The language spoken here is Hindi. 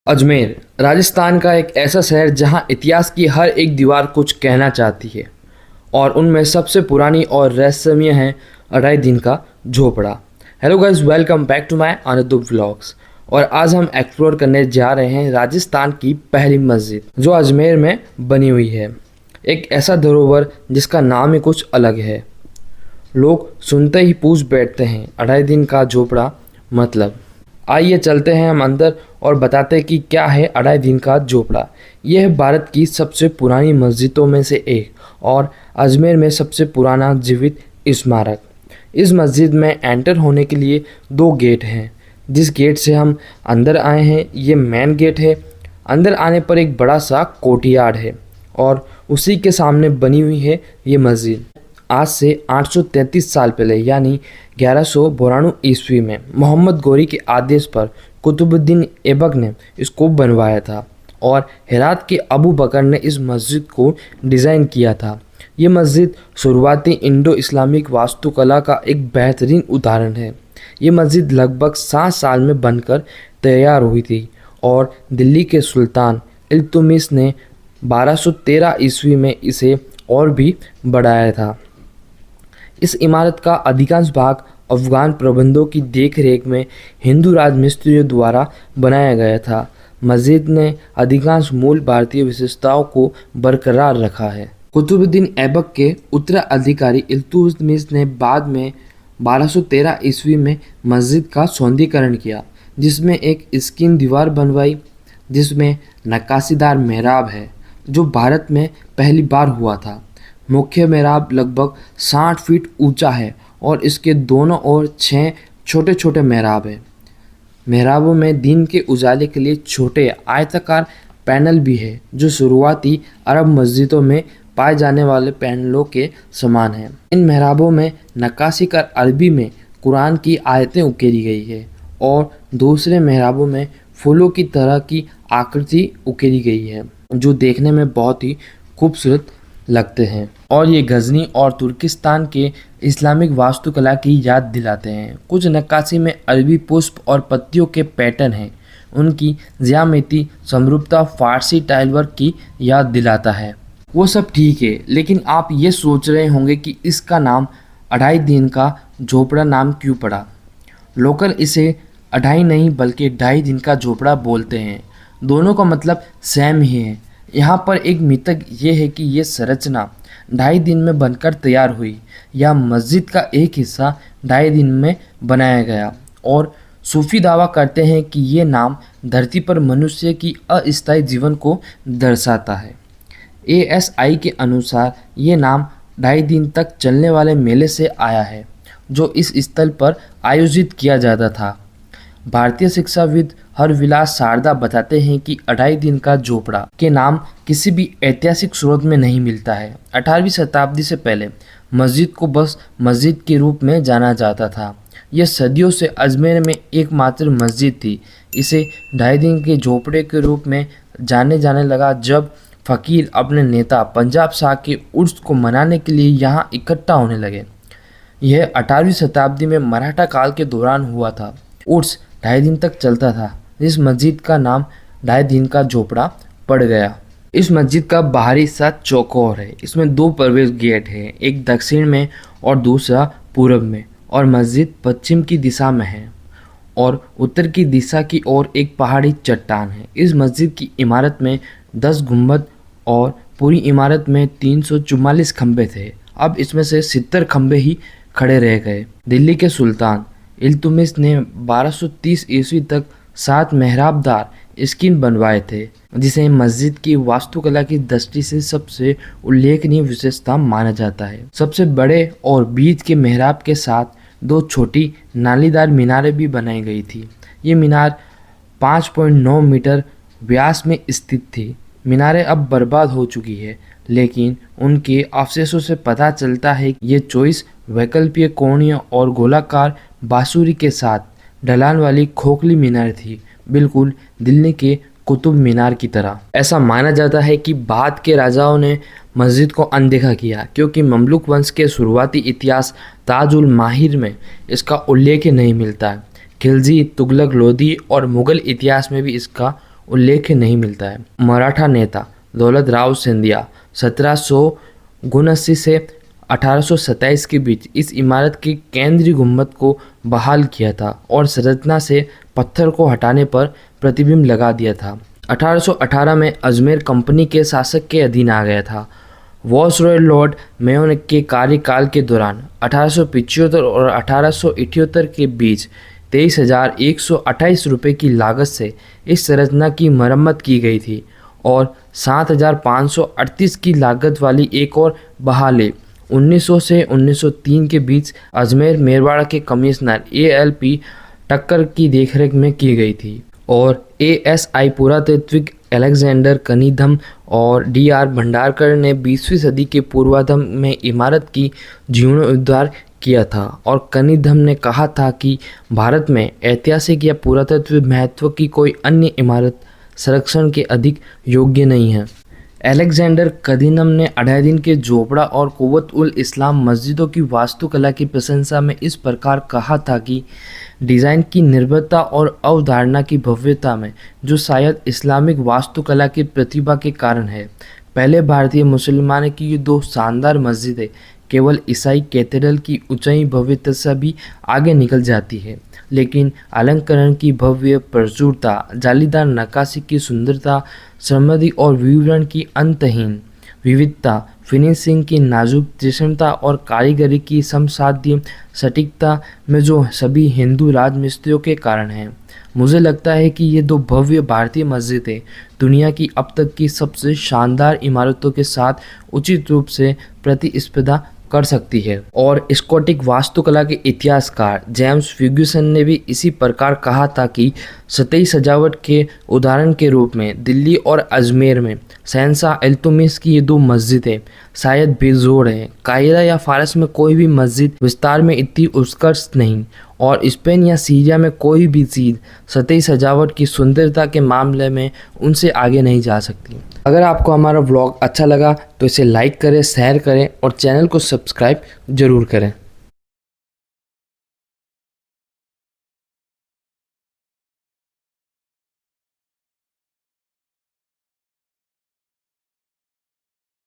अजमेर राजस्थान का एक ऐसा शहर जहां इतिहास की हर एक दीवार कुछ कहना चाहती है और उनमें सबसे पुरानी और रहस्यमय है Adhai Din Ka Jhonpra. Hello guys, welcome back to my another vlogs. और आज हम एक्सप्लोर करने जा रहे हैं राजस्थान की पहली मस्जिद जो अजमेर में बनी हुई है। एक ऐसा धरोहर जिसका नाम ही कुछ अलग है। लोग सुनते ही पूछ बैठते हैं, अढ़ाई दिन का झोपड़ा मतलब। आइए चलते हैं हम अंदर और बताते हैं कि क्या है अढ़ाई दिन का झोपड़ा। यह है भारत की सबसे पुरानी मस्जिदों में से एक और अजमेर में सबसे पुराना जीवित स्मारक। इस मस्जिद में एंटर होने के लिए दो गेट हैं। जिस गेट से हम अंदर आए हैं ये मेन गेट है। अंदर आने पर एक बड़ा सा कोर्टयार्ड है और उसी के सामने बनी हुई है ये मस्जिद। आज से 833 साल पहले यानी 1192 ईस्वी में मोहम्मद गौरी के आदेश पर कुतुबुद्दीन ऐबक ने इसको बनवाया था और हेरात के अबू बकर ने इस मस्जिद को डिज़ाइन किया था। ये मस्जिद शुरुआती इंडो इस्लामिक वास्तुकला का एक बेहतरीन उदाहरण है। ये मस्जिद लगभग 7 साल में बनकर तैयार हुई थी और दिल्ली के सुल्तान इल्तुतमिश ने 1213 ईस्वी में इसे और भी बढ़ाया था। इस इमारत का अधिकांश भाग अफगान प्रबंधों की देखरेख में हिंदू राजमिस्त्रियों द्वारा बनाया गया था। मस्जिद ने अधिकांश मूल भारतीय विशेषताओं को बरकरार रखा है। कुतुबुद्दीन ऐबक के उत्तराधिकारी इल्तुतमिश ने बाद में 1213 ईस्वी में मस्जिद का सौंदर्यीकरण किया, जिसमें एक स्कीन दीवार बनवाई जिसमें नक्काशीदार मेहराब है जो भारत में पहली बार हुआ था। मुख्य मेहराब लगभग 60 फीट ऊंचा है और इसके दोनों ओर 6 छोटे छोटे मेहराब हैं। मेहराबों में दिन के उजाले के लिए छोटे आयताकार पैनल भी है जो शुरुआती अरब मस्जिदों में पाए जाने वाले पैनलों के समान है। इन मेहराबों में नक्काशी कर अरबी में कुरान की आयतें उकेरी गई है और दूसरे मेहराबों में फूलों की तरह की आकृति उकेरी गई है जो देखने में बहुत ही खूबसूरत लगते हैं और ये गजनी और तुर्किस्तान के इस्लामिक वास्तुकला की याद दिलाते हैं। कुछ नक्काशी में अरबी पुष्प और पत्तियों के पैटर्न हैं। उनकी ज्यामिति समरूपता फारसी टाइलवर्क की याद दिलाता है। वो सब ठीक है, लेकिन आप ये सोच रहे होंगे कि इसका नाम अढ़ाई दिन का झोपड़ा नाम क्यों पड़ा। लोकल इसे अढ़ाई नहीं बल्कि ढाई दिन का झोपड़ा बोलते हैं। दोनों का मतलब सेम ही है। यहाँ पर एक मिथक ये है कि ये संरचना ढाई दिन में बनकर तैयार हुई या मस्जिद का एक हिस्सा ढाई दिन में बनाया गया, और सूफी दावा करते हैं कि ये नाम धरती पर मनुष्य की अस्थायी जीवन को दर्शाता है। ASI के अनुसार ये नाम ढाई दिन तक चलने वाले मेले से आया है जो इस स्थल पर आयोजित किया जाता था। भारतीय शिक्षाविद हरविलास शारदा बताते हैं कि अढ़ाई दिन का झोपड़ा के नाम किसी भी ऐतिहासिक स्रोत में नहीं मिलता है। 18वीं शताब्दी से पहले मस्जिद को बस मस्जिद के रूप में जाना जाता था। यह सदियों से अजमेर में एकमात्र मस्जिद थी। इसे ढाई दिन के झोपड़े के रूप में जाने जाने लगा जब फ़कीर अपने नेता पंजाब शाह के उर्स को मनाने के लिए यहाँ इकट्ठा होने लगे। यह 18वीं शताब्दी में मराठा काल के दौरान हुआ था। उर्स ढाई दिन तक चलता था। इस मस्जिद का नाम ढाई दिन का झोपड़ा पड़ गया। इस मस्जिद का बाहरी हिस्सा चौकोर है। इसमें 2 प्रवेश गेट हैं, एक दक्षिण में और दूसरा पूर्व में, और मस्जिद पश्चिम की दिशा में है और उत्तर की दिशा की ओर एक पहाड़ी चट्टान है। इस मस्जिद की इमारत में 10 गुंबद और पूरी इमारत में 344 खंभे थे। अब इसमें से 70 खंभे ही खड़े रह गए। दिल्ली के सुल्तान इल्तुतमिश ने 1230 ईस्वी तक 7 मेहराबदार स्कीन बनवाए थे, जिसे मस्जिद की वास्तुकला की दृष्टि से सबसे उल्लेखनीय विशेषता माना जाता है। सबसे बड़े और बीच के मेहराब के साथ 2 छोटी नालीदार मीनारें भी बनाई गई थी। ये मीनार 5.9 मीटर व्यास में स्थित थी। मीनारें अब बर्बाद हो चुकी है, लेकिन उनके अवशेषों से पता चलता है कि ये 24 वैकल्पिक कोणीय और गोलाकार बांसुरी के साथ ढलान वाली खोखली मीनार थी, बिल्कुल दिल्ली के कुतुब मीनार की तरह। ऐसा माना जाता है कि बाद के राजाओं ने मस्जिद को अनदेखा किया क्योंकि ममलूक वंश के शुरुआती इतिहास ताजुल माहिर में इसका उल्लेख नहीं मिलता है। खिलजी, तुगलक, लोधी और मुगल इतिहास में भी इसका उल्लेख नहीं मिलता है। मराठा नेता दौलत राव सिंधिया 1779 से 1827 के बीच इस इमारत के केंद्रीय गुंबद को बहाल किया था और संरचना से पत्थर को हटाने पर प्रतिबिंब लगा दिया था। 1818 में अजमेर कंपनी के शासक के अधीन आ गया था। वॉसरॉय लॉर्ड मेयो के कार्यकाल के दौरान 1875 और 1878 के बीच 23,128 रुपये की लागत से इस संरचना की मरम्मत की गई थी और 7,538 की लागत वाली एक और बहाली 1900 से 1903 के बीच अजमेर मेरवाड़ा के कमिश्नर ALP टक्कर की देखरेख में की गई थी और ASI पुरातात्विक अलेक्जेंडर कनिंघम और DR भंडारकर ने 20वीं सदी के पूर्वार्ध में इमारत की जीर्णोद्धार किया था और कनिंघम ने कहा था कि भारत में ऐतिहासिक या पुरातत्व महत्व की कोई अन्य इमारत संरक्षण के अधिक योग्य नहीं है। अलेक्जेंडर कनिंघम ने अलाउद्दीन के झोपड़ा और कुव्वत उल इस्लाम मस्जिदों की वास्तुकला की प्रशंसा में इस प्रकार कहा था कि डिज़ाइन की निर्भरता और अवधारणा की भव्यता में जो शायद इस्लामिक वास्तुकला की प्रतिभा के कारण है। पहले भारतीय मुसलमानों की ये दो शानदार मस्जिदें केवल ईसाई कैथेड्रल की ऊंचाई भव्यता से भी आगे निकल जाती है, लेकिन अलंकरण की भव्य प्रचुरता, जालीदार नक्काशी की सुंदरता, समृद्धि और विवरण की अंतहीन विविधता, फिनिशिंग की नाजुक तीक्ष्णता और कारीगरी की समसाध्य सटीकता में जो सभी हिंदू राजमिस्त्रियों के कारण है। मुझे लगता है कि ये दो भव्य भारतीय मस्जिदें दुनिया की अब तक की सबसे शानदार इमारतों के साथ उचित रूप से प्रतिस्पर्धा कर सकती है। और स्कॉटिक वास्तुकला के इतिहासकार जेम्स फर्ग्यूसन ने भी इसी प्रकार कहा था कि सतही सजावट के उदाहरण के रूप में दिल्ली और अजमेर में शहंशाह इल्तुतमिश की ये दो मस्जिदें शायद बेजोड़ हैं। काहिरा या फारस में कोई भी मस्जिद विस्तार में इतनी उत्कृष्ट नहीं और स्पेन या सीरिया में कोई भी चीज़ सतही सजावट की सुंदरता के मामले में उनसे आगे नहीं जा सकती। अगर आपको हमारा व्लॉग अच्छा लगा तो इसे लाइक करें, शेयर करें और चैनल को सब्सक्राइब जरूर करें।